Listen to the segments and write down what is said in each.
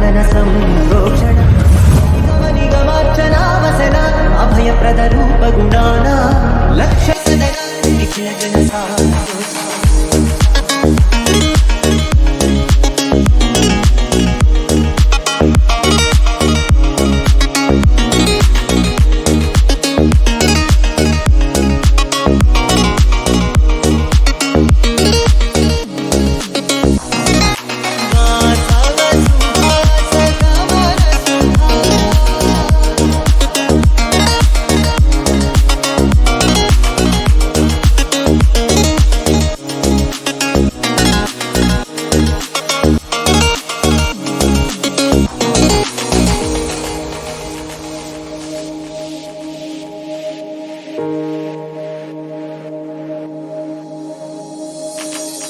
గగన సంప్రోక్షణ నిగమార్చనావసన అభయప్రద రూప గుణాన లక్ష్య నిఖిల జన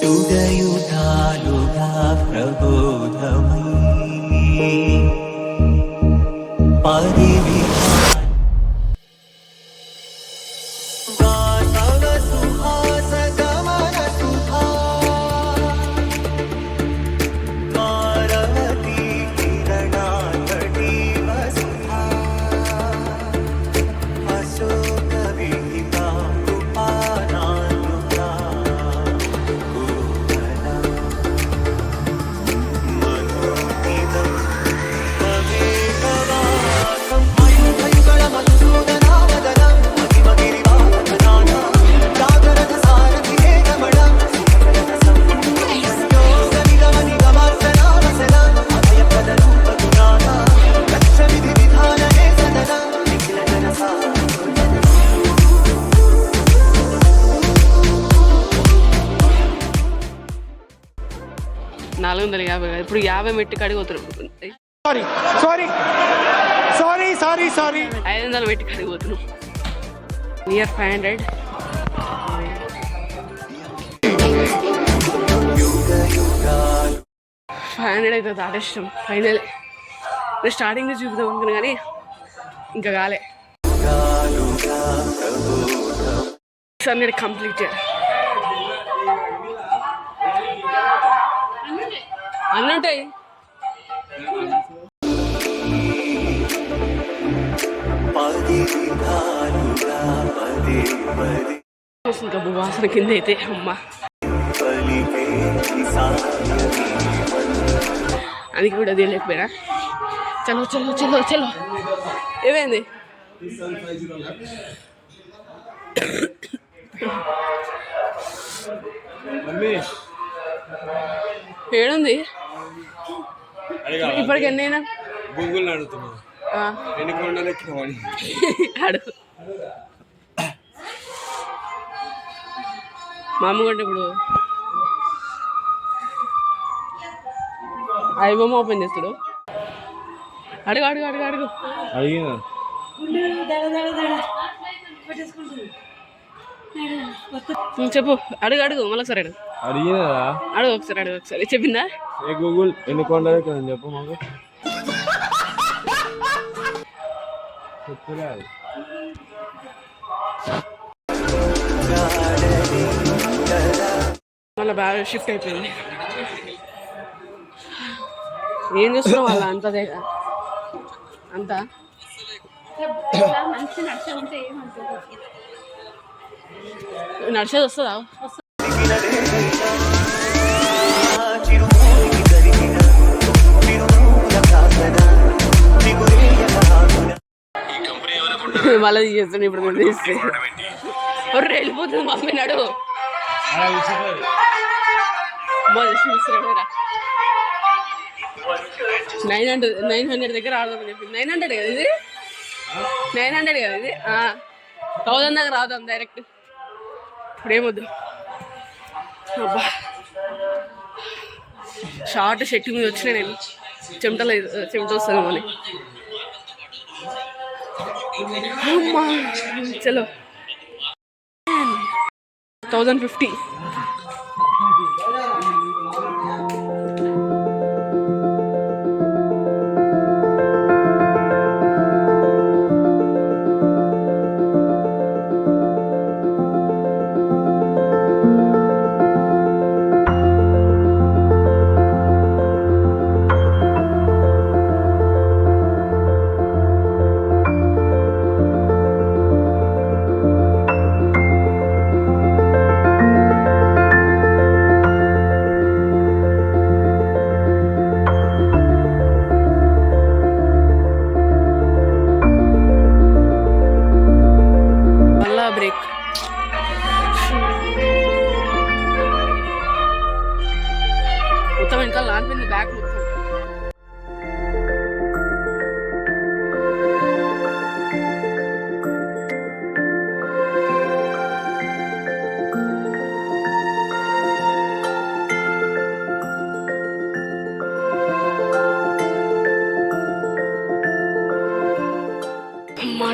యుగయుగాలుగా ప్రబోధమై ఇప్పుడు 50 మెట్టు కాడికి పోతున్నాం. 500 మెట్టు కాడికి పోతున్నాం. నియర్ 500. అయితే దాటేస్తాం ఫైనల్. స్టార్టింగ్ నుంచి చూపుతాం అనుకున్నా కానీ ఇంకా కాలే. 600 కంప్లీటెడ్. అన్నీ ఉంటాయి. ఇంకా వాసన కింద అయితే అమ్మ అది కూడా తెలియకపోయినా. చలో చలో చలో చలో. ఏమైంది? ఏడుంది ఇప్పటికి? ఎన్నైనా గూగుల్ అడుగుతున్నా. అడుగు. మా అమ్మ కంటే ఇప్పుడు ఐబొమ్మ ఓపెన్ చేస్తాడు. అడుగు అడుగు అడుగు అడుగు. అడిగినా చెప్పు. అడుగు అడుగు మళ్ళీ ఒకసారి అడుగు. అడిగినా అడుగు ఒకసారి అడుగు ఒకసారి. చెప్పిందా? ఏ గూగుల్ ఎన్ని కొండలు కదా చెప్పు మాకు. మళ్ళీ బాగా షిఫ్ట్ అయిపోయింది. ఏం చేస్తున్నావు వాళ్ళ అంతదే అంతా? నడిచేది వస్తుందా? మళ్ళీ చేస్తాను ఇప్పుడు కూడా తీస్తే వెళ్ళిపోతుంది మమ్మీ. నాడు 900 దగ్గర ఆడదామని చెప్పింది. 900 కదా ఇది? 900 కదా ఇది? 1000 దగ్గర రాదాం డైరెక్ట్. ఇప్పుడేమొద్దు. అబ్బా షార్ట్ షర్ట్ మీద వచ్చిన నేను చెమట వస్తుంది మళ్ళీ. అమ్మా చలో 1050.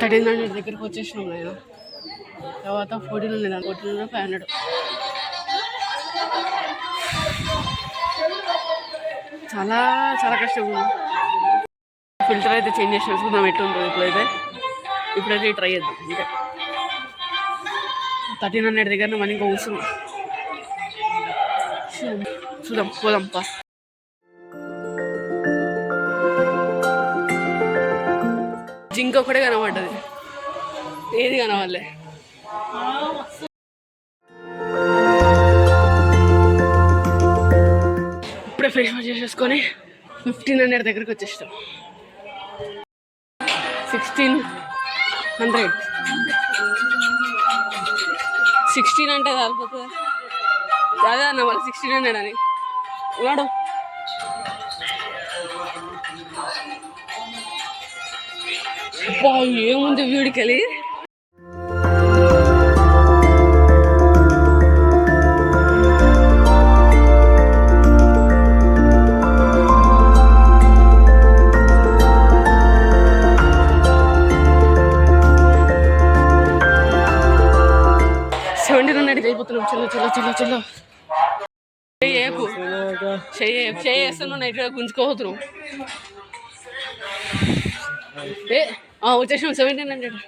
1300 దగ్గరికి వచ్చేసినాం నేను. తర్వాత 1400 500. చాలా చాలా కష్టం ఉంది. ఫిల్టర్ అయితే చేంజ్ చేసి చూద్దాం ఎట్లుంటుంది. ఇప్పుడైతే ట్రై చేద్దాం. ఇంకా 1300 దగ్గర మనం ఇంకా కూర్చున్నాం. చూద్దాం పోదాం పా. జింక్ ఒకటే కనబడ్డది, ఏది కనవాలే. ఇప్పుడే ఫేస్ వాష్ చేసేసుకొని 1500 దగ్గరికి వచ్చేస్తాం. 1600 16 అంటే కాలిపోతుంది అదే అన్న మళ్ళీ 1600 అని వాడు. ఏముంది వీడికెళ్ళి. అయిపోతున్నాం. చలో చలో చలో చలో. చేయకు చేస్తున్నావు, నైట్ గుంజుకోపోతున్నావు. వచ్చేసాం 1700.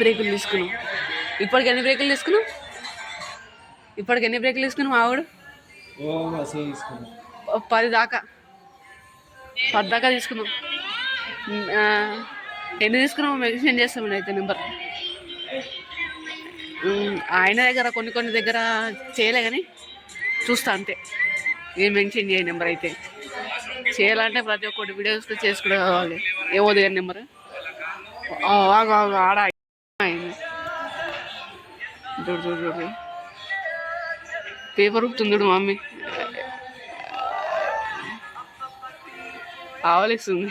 బ్రేకులు తీసుకున్నాం. ఇప్పటికి ఎన్ని బ్రేకులు తీసుకున్నాం ఆవిడ? 10 దాకా తీసుకున్నాం. ఎన్ని తీసుకున్నాం మెన్షన్ చేస్తామని అయితే నెంబర్. ఆయన దగ్గర కొన్ని దగ్గర చేయలే కానీ చూస్తా అంతే. ఏం మెన్షన్ చేయ నెంబర్ అయితే చేయాలంటే ప్రతి ఒక్కటి వీడియోస్ చేసుకుంటే కావాలి. ఏమోది కానీ నెంబర్ ఆడ చూడు పేపర్ ఉప్పుతుంది మమ్మీ. ఆవలిస్తుంది.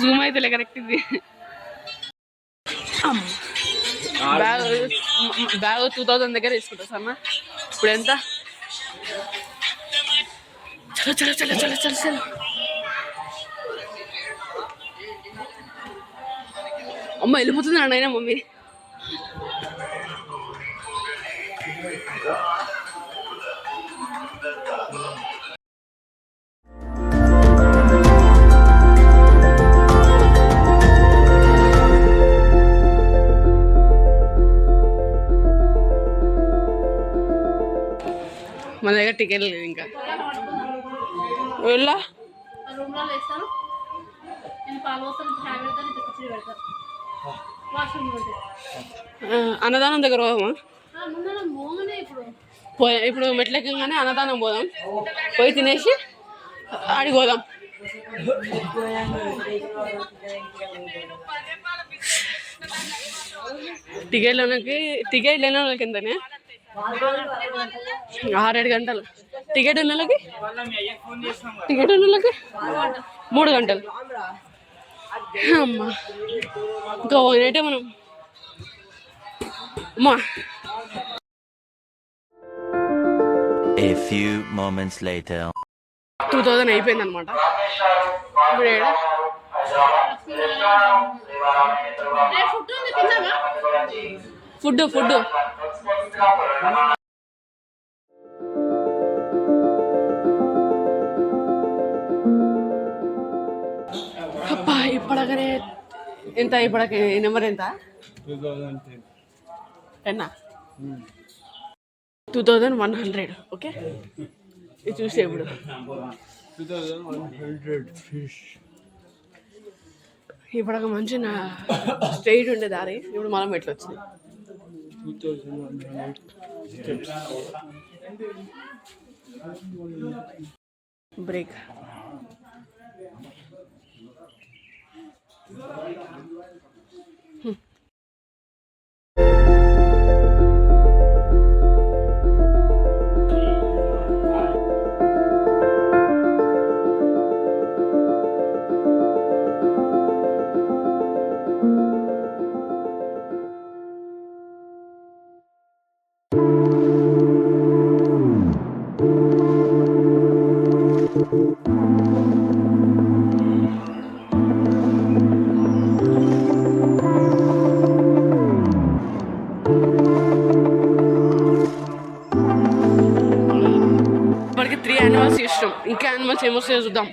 జూమ్ అయితే కరెక్ట్. ఇది బ్యాగ్ 2000 దగ్గర తీసుకుంటా సన్న. ఇప్పుడు ఎంత? చలో చలో చలో చలో చలో చలో. అమ్మ వెళ్ళిపోతుంది అన్నైనా మమ్మీ. మన దగ్గర టికెట్ లేదు ఇంకా. వెళ్ళా అన్నదానం దగ్గర పోదామా? ఇప్పుడు మెట్లెక్కగానే అన్నదానం పోదాం. పోయి తినేసి ఆడికి పోదాం. టికెట్ లేని వాళ్ళకి ఎంతనే? 6-7 గంటలు. టికెట్ ఉన్న వాళ్ళకి 3 గంటలు. అమ్మా ఇంకా పోయినట్టే మనం. అమ్మా A few moments later. 2000 అయిపోయింది అనమాట. ఇప్పుడు ఫుడ్ అబ్బా. ఇప్పటికనే ఎంత? ఇప్పటికి నెంబర్ ఎంత? 10 2100. ఓకే ఇది చూసే ఇప్పుడు 2100 ఫిష్. ఇప్పుడు ఒక మంచి నా స్ట్రైట్ ఉండే దారి. ఇప్పుడు మనం ఎట్లా వచ్చింది? 2100 స్టెప్స్. బ్రేక్. 3 యానిమల్స్ ఇష్టం. ఇంకా యానిమల్స్ ఏమొస్తాయో చూద్దాం.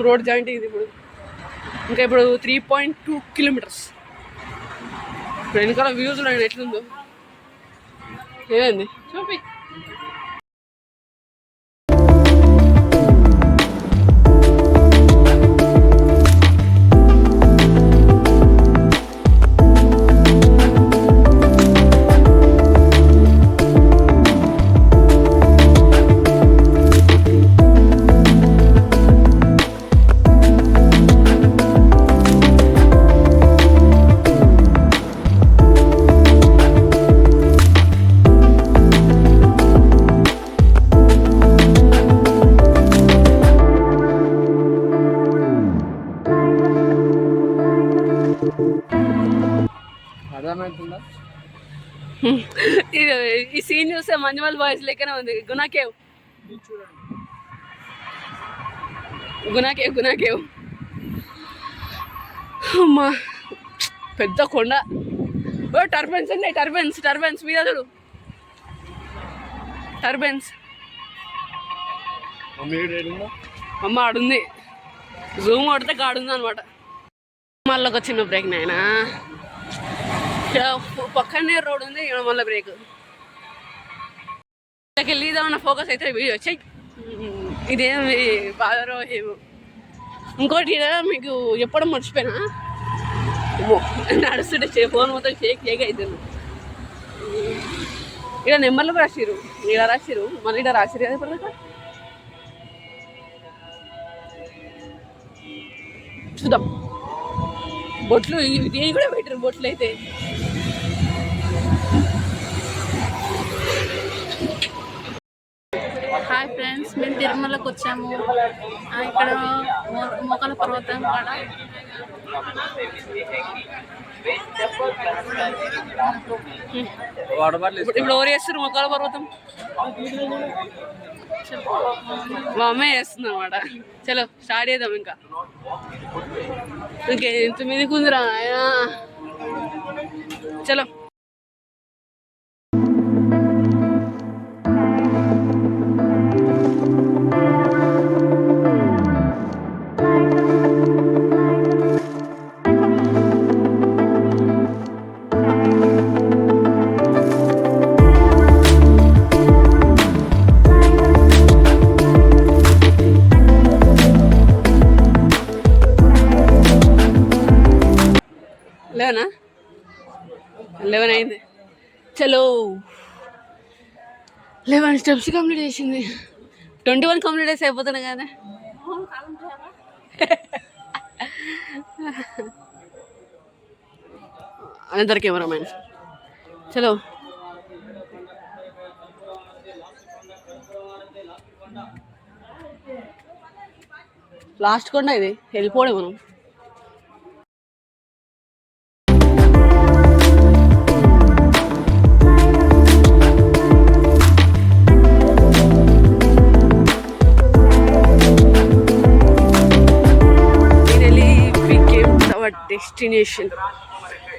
రోడ్ జాయింట్ ఇది ఇప్పుడు 3.2 కిలోమీటర్స్. ఇప్పుడు వెనకాల వ్యూస్ ఉన్నాయి ఎట్లుందో. ఏమైంది చూపి. ఈ సీన్ చూస్తే మంజుమల్ బాయ్స్ లెక్కనే ఉంది. గుణాకేవ్ అమ్మా పెద్ద కొండ. టర్బెన్స్ ఉన్నాయి. టర్బెన్స్ మీద చూడు. టర్బెన్స్ అమ్మ ఆడుంది. జూమ్ కొడితే గాడుంది అనమాట. మళ్ళీ ఒక చిన్న బ్రేక్ నాయనా. పక్కనే రోడ్ ఉంది. ఇక్కడ మళ్ళీ బ్రేక్. వెళ్ళిదామన్న ఫోకస్ అయితే వీడియో వచ్చాయి. ఇదేమి బాధరో ఏమో. ఇంకోటి మీకు చెప్పడం మర్చిపోయినా, నడుస్తుంటే ఫోన్ మొత్తం షేక్ అవుతుంది. ఇక్కడ నెంబర్లు రాసిరు. ఇక్కడ రాసిరు మళ్ళీ ఇక్కడ రాసిరు కదా. ఇప్పుడు చూద్దాం. బొట్లు దీని కూడా పెట్టారు. బొట్లు అయితే హాయ్ ఫ్రెండ్స్, మేము తిరుమలకు వచ్చాము. ఇక్కడ మోకాల పర్వతం కాడ ఇప్పుడు ఎవరు చేస్తారు? మోకాల పర్వతం మా అమ్మాయి చేస్తుంది అనమాట. చలో స్టార్ట్ చేద్దాం. ఇంకా ఎంత మీదకి ఉందిరా. చలో లేవనా? 11 అయింది. చలో 11 స్టెప్స్ కంప్లీట్ చేసింది. 21 కంప్లీట్ చేసి అయిపోతున్నాయి కదా. అందరు కెమెరామెన్. చలో లాస్ట్ కొండ ఇది. వెళ్ళిపోవడం మనం. డెస్టినేషన్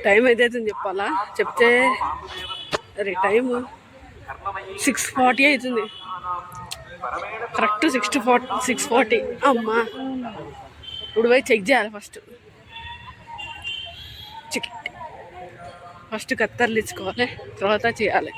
టైం అయితే చెప్పాలా? చెప్తే అరే టైం 6:40 అవుతుంది. కరెక్ట్ 6:40. అమ్మా ఇప్పుడు పోయి చెక్ చేయాలి. ఫస్ట్ కత్తర్లు ఇచ్చుకోవాలి, తర్వాత చేయాలి.